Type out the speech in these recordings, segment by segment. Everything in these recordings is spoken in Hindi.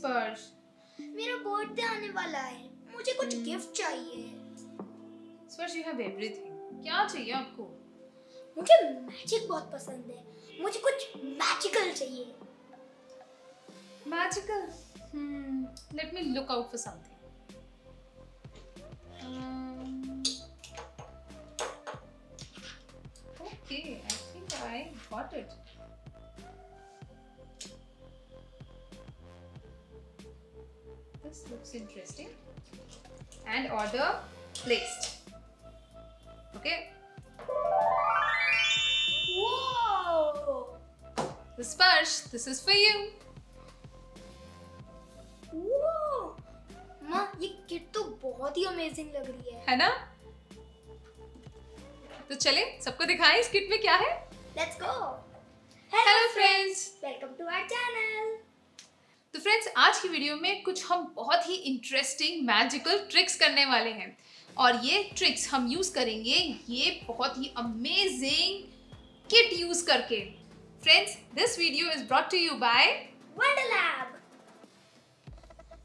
स्पर्श? मेरा बर्थडे आने वाला है, मुझे कुछ गिफ्ट चाहिए। स्पर्श, यू हैव एवरीथिंग। क्या चाहिए आपको? मुझे मैजिक बहुत पसंद है, मुझे कुछ मैजिकल चाहिए। Magical? Let me look out for something. Okay, I think I got it. This looks interesting. And order placed. Okay. Whoa! The Sparsh, this is for you. माँ, ये किट तो बहुत ही अमेजिंग लग रही है ना? तो चले सबको दिखाएं इस किट में क्या है? Let's go. Hello friends. Welcome to our channel. तो फ्रेंड्स, आज की वीडियो में कुछ हम बहुत ही इंटरेस्टिंग मैजिकल ट्रिक्स करने वाले हैं और ये ट्रिक्स हम यूज करेंगे ये बहुत ही अमेजिंग किट यूज करके। Friends, this video is brought to you by Wonderlab.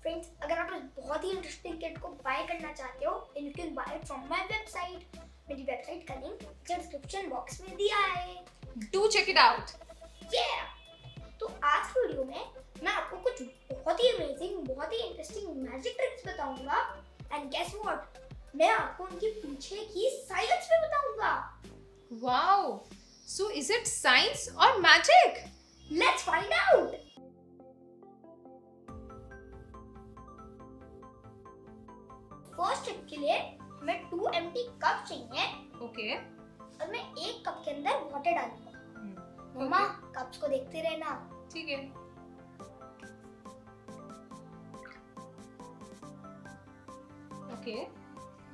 Friends, अगर आप इस बहुत ही इंटरेस्टिंग किट को बाय करना चाहते हो, then you can buy it from my website. मेरी वेबसाइट का लिंक डिस्क्रिप्शन बॉक्स में दिया है। Do check it out. Yeah. तो आज की वीडियो में मैं आपको कुछ बहुत ही अमेजिंग, बहुत ही इंटरेस्टिंग मैजिक ट्रिक्स बताऊंगा एंड गेस व्हाट, मैं आपको उनके पीछे की साइंस भी बताऊंगा। Wow, so is it science और magic? Let's find out. First trick के लिए हमें 2 एम्प्टी कप चाहिए। ओके। और मैं एक कप के अंदर वाटर डालूंगा। मम्मा, कप्स को देखते रहना। ठीक है। Okay,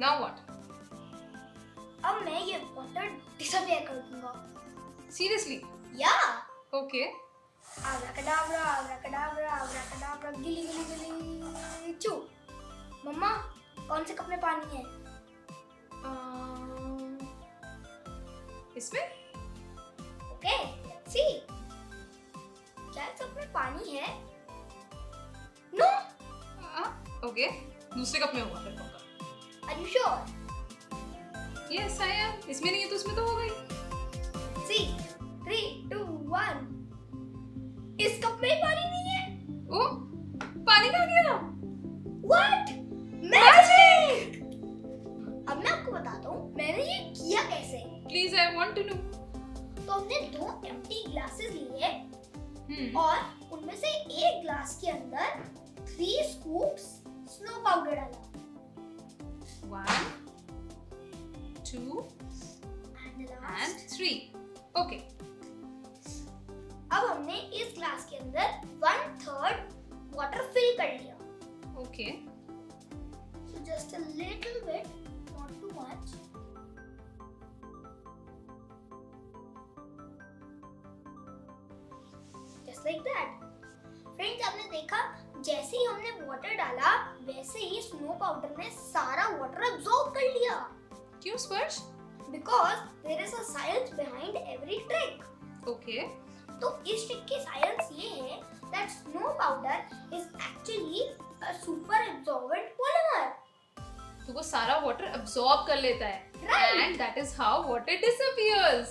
now what? अब मैं ये वाटर डिसअपियर कर दूंगा। सीरियसली? या ओके। आब्राकडाब्रा, आब्राकडाब्रा, आब्राकडाब्रा, गिली गिली गिली चू। मम्मा, कौन से कप में पानी है? इसमें? Okay, let's see. क्या इस कप में पानी है? नो। ओके, दूसरे कप में होगा फिर पक्का। Are you sure? Yes I am. इसमें नहीं है तो उसमें तो हो गई। सी 3 2 1। इस कप में पानी नहीं है। ओ, पानी कहाँ गया? व्हाट? मैजिक! अब मैं आपको बताता हूँ मैंने ये किया कैसे। Please, I want to know. तो हमने 2 एम्प्टी ग्लासेस लिए और उनमें से एक ग्लास के अंदर 3 स्कूप्स स्नो पाउडर डाला। 1 2 and 3. ओके। अब हमने इस ग्लास के अंदर 1/3 वाटर फिल कर लिया। Okay. So just a little bit, not too much. Just like that. Friends, आपने देखा जैसे ही हमने वाटर डाला वैसे ही स्नो पाउडर ने सारा वाटर अब्सॉर्ब कर लिया। क्यों स्पर्श? Because there is a science behind every trick. Okay. तो इस ट्रिक की साइंस ये है that snow powder is actually a super absorbent polymer. तो वो सारा वाटर अब्सॉर्ब कर लेता है Right. and that is how water disappears.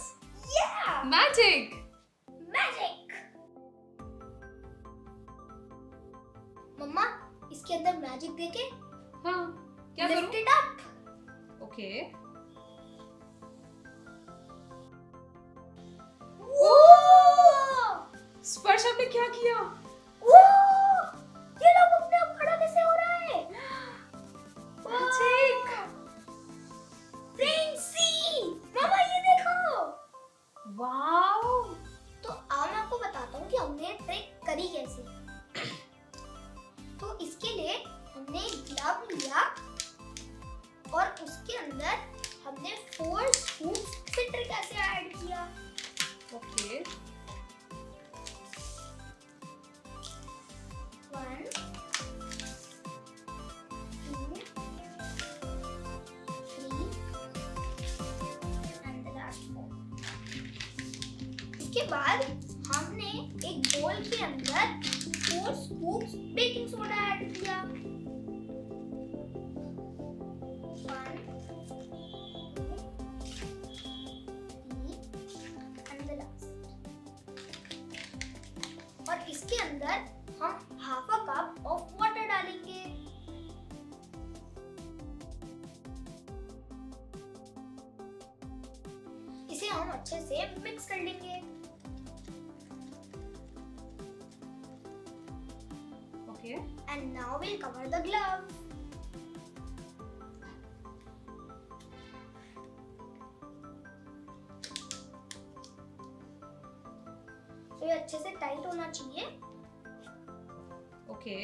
Yeah. Magic. Magic. मम्मा, इसके अंदर मैजिक देके हाँ, क्या लिफ्ट करूं? It up. ओके। स्पर्श, आपने क्या किया? ये लोग अपने आप खड़ा कैसे हो रहा है? मैजिक। फ्रेंड्स, सी, मम्मा ये देखो। वाओ। तो अब मैं आपको बताता हूँ कि हमने ट्रिक करी कैसे। तो इसके लिए हमने ग्लव लिया और उसके अंदर हमने 4 स्कूप सिट्रिक एसिड ऐड किया। ओके। 1 2 3 and the last 4. इसके बाद हमने एक बोल के अंदर 4 scoops बेकिंग सोडा ऐड किया। 1 2 3 and the last। और इसके अंदर हम half a cup of water डालेंगे। इसे हम अच्छे से मिक्स कर लेंगे। Okay. And now we'll cover the glove। तो ये अच्छे से टाइट होना चाहिए। Okay.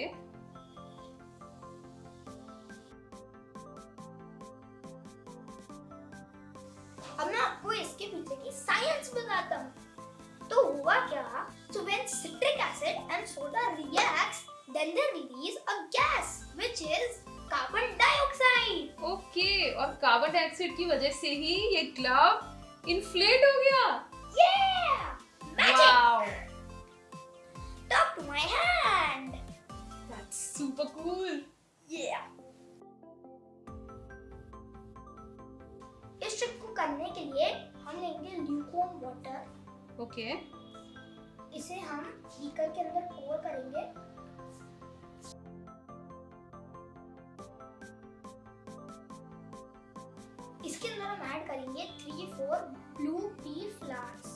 अब मैं आपको इसके पीछे की साइंस बताता हूँ। तो हुआ क्या? So when citric acid and soda reacts, then they release a gas which is carbon dioxide। Okay. और कार्बन डाइऑक्साइड की वजह से ही ये ग्लव इन्फ्लेट हो गया। Yeah! Magic! Wow. Talk to my hand। That's super cool. Yeah! इस ट्रिक को करने के लिए हम लेंगे ल्यूकवार्म वाटर। Okay. इसे हम बीकर के अंदर पोर करेंगे। इसके अंदर हम ऐड करेंगे 3-4 ब्लू पी फ्लावर्स।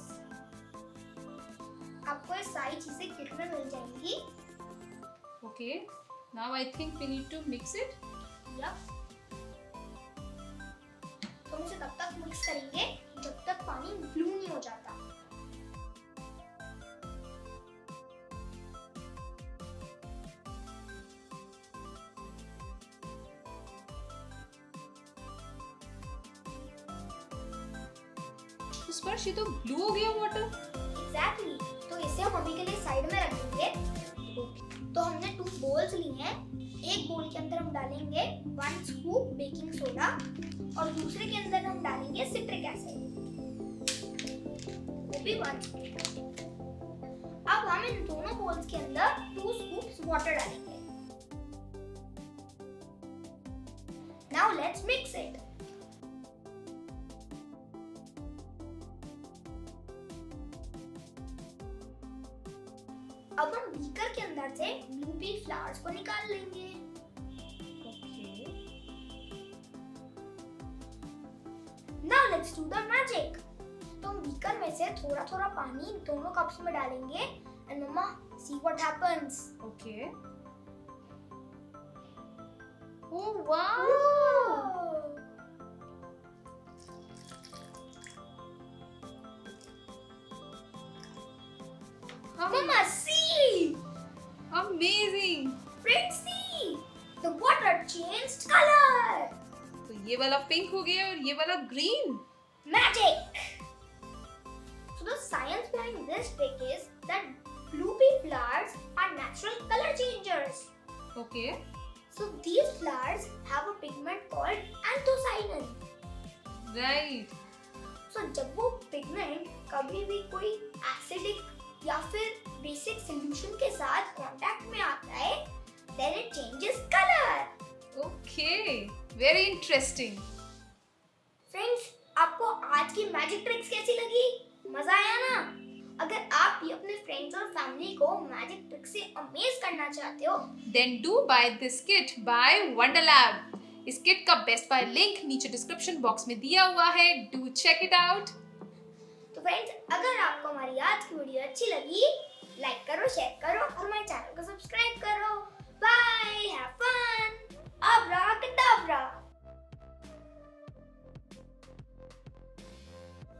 आपको ये सारी चीजें किट में मिल जाएंगी। Okay. Now I think we need to mix it. Yup. तो हम इसे तब तक मिक्स करेंगे जब तक पानी ब्लू नहीं हो जाता। स्पर्श, ये तो ब्लू हो गया वाटर। एग्जैक्टली। तो इसे हम अभी के लिए साइड में रखेंगे। तो हमने 2 बोल्स ली हैं। एक बोल के अंदर हम डालेंगे 1 स्कूप बेकिंग सोडा और दूसरे के अंदर हम डालेंगे सिट्रिक एसिड, वो भी 1 स्कूप। अब हम इन दोनों बोल्स के अंदर 2 स्कूप्स वाटर डालेंगे। Now let's mix it. अब हम बीकर के अंदर से ब्लू पी फ्लावर्स को निकाल लेंगे। Okay. Now let's do the magic। तो हम बीकर में से थोड़ा थोड़ा पानी दोनों कप्स में डालेंगे and mamma see what happens। Okay. Oh wow. Mama see। Amazing. Friends see। The water changed color। तो ये वाला पिंक हो गया और ये वाला green. Magic। So the science behind this trick is that blue pea flowers are natural color changers। Okay. So these flowers have a pigment called anthocyanin। Right. So जब वो पिगमेंट कभी भी कोई एसिडिक या फिर बेसिक सॉल्यूशन के साथ कांटेक्ट में आता है, then it changes color। Okay. Very interesting. Friends, आपको आज की मैजिक ट्रिक्स कैसी लगी? मजा आया ना? अगर आप भी अपने फ्रेंड्स और फैमिली को मैजिक ट्रिक से अमेज करना चाहते हो, Then do buy this kit by Wonderlab. इस किट का बेस्ट बाय लिंक नीचे डिस्क्रिप्शन बॉक्स में दिया हुआ है। Do check it out. तो फ्रेंड्स, अगर आपको हमारी आज की वीडियो अच्छी लगी, लाइक करो, शेयर करो और हमारे चैनल को सब्सक्राइब करो।